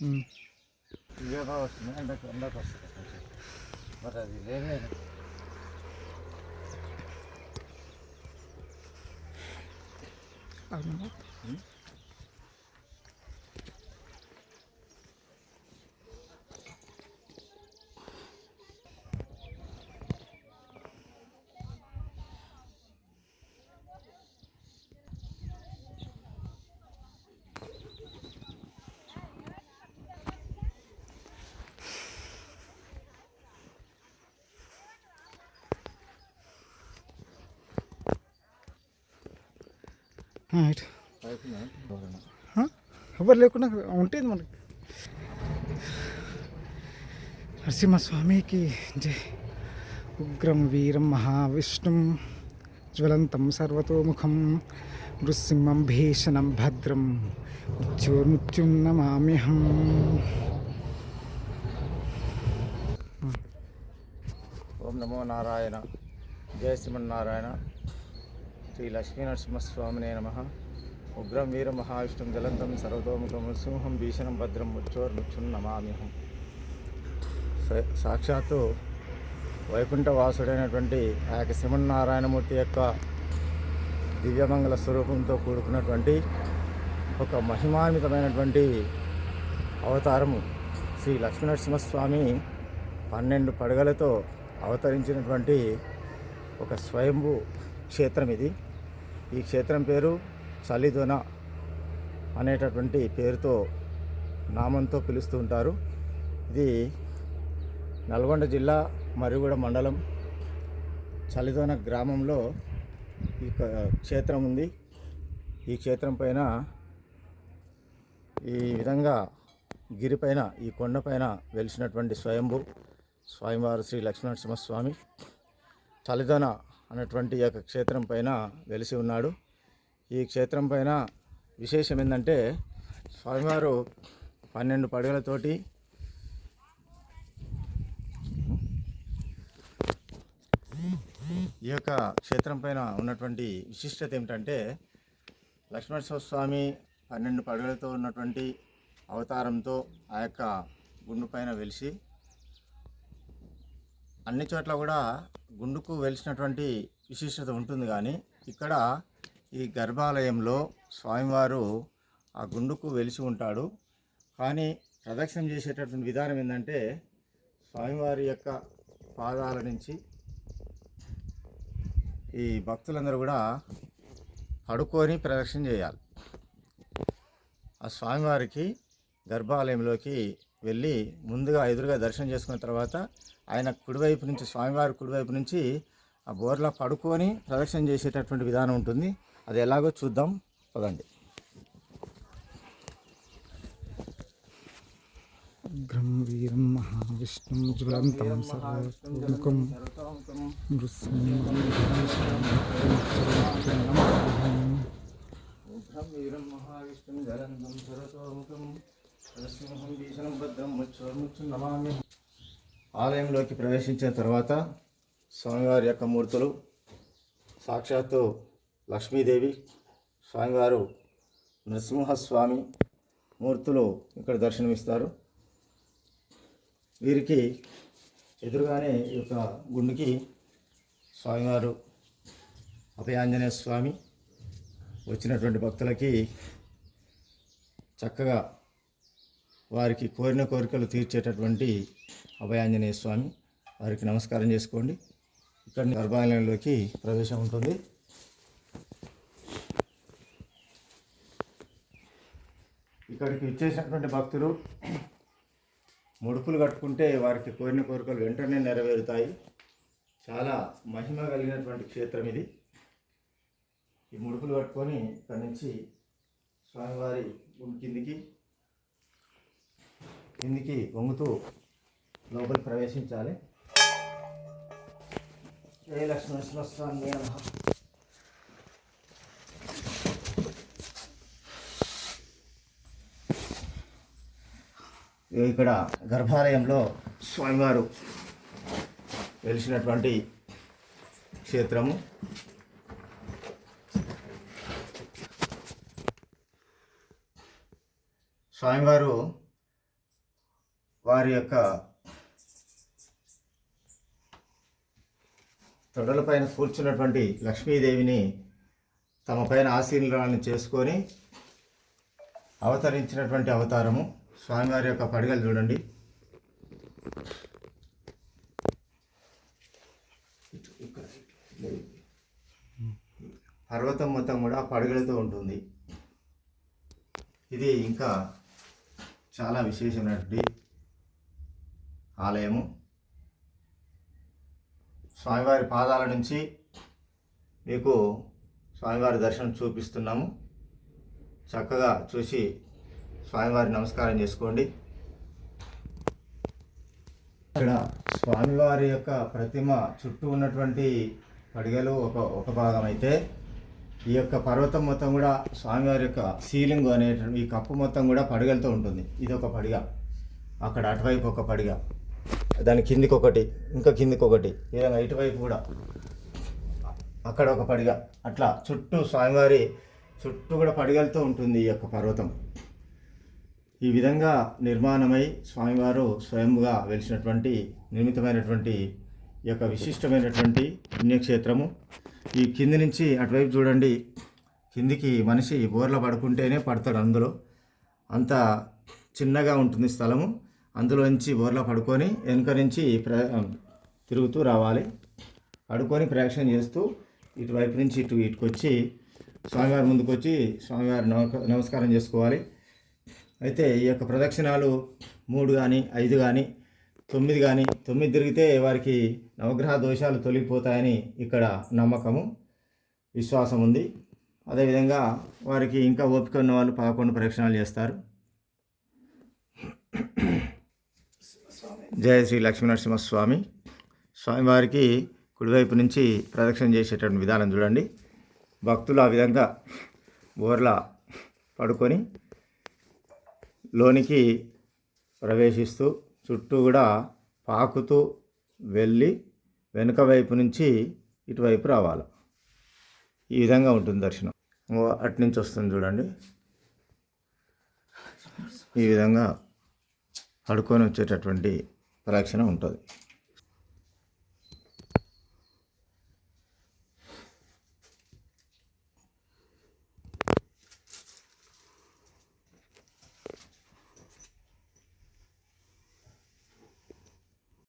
ఇవేగా వస్తుంది ఎండకు వస్తుంది మరి అది లేదే. ఎవరు లేకుండా ఉంటుంది మనకి. నరసింహస్వామికి జై. ఉగ్రం వీరం మహావిష్ణుం జ్వలంతం సర్వతోముఖం నృసింహం భీషణం భద్రం మృత్యుర్మృత్యుం నమామ్యహం. ఓం నమో నారాయణ. జయ శ్రీమన్నారాయణ. శ్రీ లక్ష్మీనరసింహస్వామినే నమః. ఉగ్రం వీర మహావిష్ణుం జలంతం సర్వతోముఖం నృసింహం భీషణం భద్రం మృత్యోర్మృత్యుం నమామ్యహం. సాక్షాత్తు వైకుంఠవాసుడైనటువంటి ఆ యొక్క శ్రీమన్నారాయణమూర్తి యొక్క దివ్యమంగళ స్వరూపంతో కూడుకున్నటువంటి ఒక మహిమాన్వితమైనటువంటి అవతారము శ్రీ లక్ష్మీనరసింహస్వామి 12 పడగలతో అవతరించినటువంటి ఒక స్వయంభూ క్షేత్రం ఇది. ఈ క్షేత్రం పేరు చలిదొన అనేటటువంటి పేరుతో నామంతో పిలుస్తూ ఉంటారు. ఇది నల్గొండ జిల్లా మర్రిగూడ మండలం చలిదొన గ్రామంలో ఈ క్షేత్రం ఉంది. ఈ క్షేత్రం పైన ఈ విధంగా గిరిపైన ఈ కొండపైన వెలిసినటువంటి స్వయంభూ స్వామివారు శ్రీ లక్ష్మీనరసింహస్వామి చలిదొన అనేటువంటి ఈ యొక్క క్షేత్రం పైన వెలిసి ఉన్నాడు. ఈ క్షేత్రం పైన విశేషం ఏంటంటే స్వామివారు 12 పడగలతోటి ఈ యొక్క క్షేత్రం పైన ఉన్నటువంటి విశిష్టత ఏమిటంటే లక్ష్మీనరసింహస్వామి 12 పడగలతో ఉన్నటువంటి అవతారంతో ఆ యొక్క గుండు పైన వెలిసి అన్ని చోట్ల కూడా గుండుకు వెలిసినటువంటి విశిష్టత ఉంటుంది. కానీ ఇక్కడ ఈ గర్భాలయంలో స్వామివారు ఆ గుండుకు వెలిసి ఉంటాడు. కానీ ప్రదక్షిణం చేసేటటువంటి విధానం ఏంటంటే స్వామివారి యొక్క పాదాల నుంచి ఈ భక్తులందరూ కూడా పడుకొని ప్రదక్షిణ చేయాలి. ఆ స్వామివారికి గర్భాలయంలోకి వెళ్ళి ముందుగా ఎదురుగా దర్శనం చేసుకున్న తర్వాత ఆయన కుడివైపు నుంచి స్వామివారి కుడివైపు నుంచి ఆ బోర్లా పడుకొని ప్రదక్షిణ చేసేటటువంటి విధానం ఉంటుంది. అది ఎలాగో చూద్దాం పదండి. ఉగ్రం వీరం మహావిష్ణుం జ్వలంతం సర్వతోముఖం నృసింహం భీషణం భద్రం మృత్యుర్మృత్యుం నమామ్యహం. ఆలయంలోకి ప్రవేశించిన తర్వాత స్వామివారి యొక్క మూర్తులు సాక్షాత్తు లక్ష్మీదేవి, స్వామివారు నరసింహస్వామి మూర్తులు ఇక్కడ దర్శనమిస్తారు. వీరికి ఎదురుగానే ఈ యొక్క గుండుకి స్వామివారు అభయాంజనేయ స్వామి వచ్చినటువంటి భక్తులకి చక్కగా వారికి కోరిన కోరికలు తీర్చేటటువంటి అభయాంజనేయ స్వామి. వారికి నమస్కారం చేసుకోండి. ఇక్కడ గర్భాలయంలోకి ప్రవేశం ఉంటుంది. ఇక్కడికి ఇచ్చేసినటువంటి భక్తులు ముడుపులు కట్టుకుంటే వారికి కోరిన కోరికలు వెంటనే నెరవేరుతాయి. చాలా మహిమ కలిగినటువంటి క్షేత్రం ఇది. ఈ ముడుపులు కట్టుకొని ఇక్కడి నుంచి స్వామివారి కిందికి వంగుతూ లోపలికి ప్రవేశించాలి. జయ లక్ష్మీనరసింహస్వామి నమః. ఇక్కడ గర్భాలయంలో స్వామివారు వెలిసినటువంటి క్షేత్రము. స్వామివారు వారి యొక్క తొడలపైన కూర్చున్నటువంటి లక్ష్మీదేవిని తమ పైన ఆశీర్వాదాలను చేసుకొని అవతరించినటువంటి అవతారము స్వామివారి యొక్క పడిగలు చూడండి. పర్వతం మొత్తం కూడా పడగలతో ఉంటుంది. ఇది ఇంకా చాలా విశేషమైనటువంటి ఆలయము. స్వామివారి పాదాల నుంచి మీకు స్వామివారి దర్శనం చూపిస్తున్నాము. చక్కగా చూసి స్వామివారి నమస్కారం చేసుకోండి. ఇక్కడ స్వామివారి యొక్క ప్రతిమ చుట్టూ ఉన్నటువంటి పడిగలు ఒక భాగం అయితే, ఈ యొక్క పర్వతం మొత్తం కూడా స్వామివారి యొక్క సీలింగ్ అనేటువంటి ఈ కప్పు మొత్తం కూడా పడిగలతో ఉంటుంది. ఇది ఒక పడిగ, అక్కడ అటువైపు ఒక పడిగ, దాని కిందికి ఒకటి, ఇంకా కిందికి ఒకటి, ఈ విధంగా ఇటువైపు కూడా అక్కడ ఒక పడిగ, అట్లా చుట్టూ స్వామివారి చుట్టూ కూడా పడిగలతో ఉంటుంది ఈ యొక్క పర్వతం. ఈ విధంగా నిర్మాణమై స్వామివారు స్వయంగా వెలిసినటువంటి నిర్మితమైనటువంటి ఈ యొక్క విశిష్టమైనటువంటి పుణ్యక్షేత్రము. ఈ కింది నుంచి అటువైపు చూడండి, కిందికి మనిషి బోర్ల పడుకుంటేనే పడతాడు. అందులో అంత చిన్నగా ఉంటుంది స్థలము. అందులోంచి బోర్ల పడుకొని వెనుక నుంచి తిరుగుతూ రావాలి. పడుకొని ప్రదక్షిణ చేస్తూ ఇటువైపు నుంచి ఇటుకొచ్చి స్వామివారి ముందుకు వచ్చి స్వామివారి నమస్కారం చేసుకోవాలి. అయితే ఈ యొక్క ప్రదక్షిణాలు 3 కానీ 5 కానీ 9 కానీ 9 తిరిగితే వారికి నవగ్రహ దోషాలు తొలగిపోతాయని ఇక్కడ నమ్మకము, విశ్వాసం ఉంది. అదేవిధంగా వారికి ఇంకా ఓపిక ఉన్న వాళ్ళు 11 ప్రదక్షిణాలు చేస్తారు. జయ శ్రీ లక్ష్మీనరసింహస్వామి. స్వామివారికి కుడివైపు నుంచి ప్రదక్షిణ చేసేటువంటి విధానం చూడండి. భక్తులు ఆ విధంగా బోర్లా పడుకొని లోనికి ప్రవేశిస్తూ చుట్టూ కూడా పాకుతూ వెళ్ళి వెనుక వైపు నుంచి ఇటువైపు రావాలి. ఈ విధంగా ఉంటుంది దర్శనం. అటు నుంచి వస్తుంది చూడండి. ఈ విధంగా పడుకొని వచ్చేటటువంటి ప్రదక్షిణ ఉంటుంది.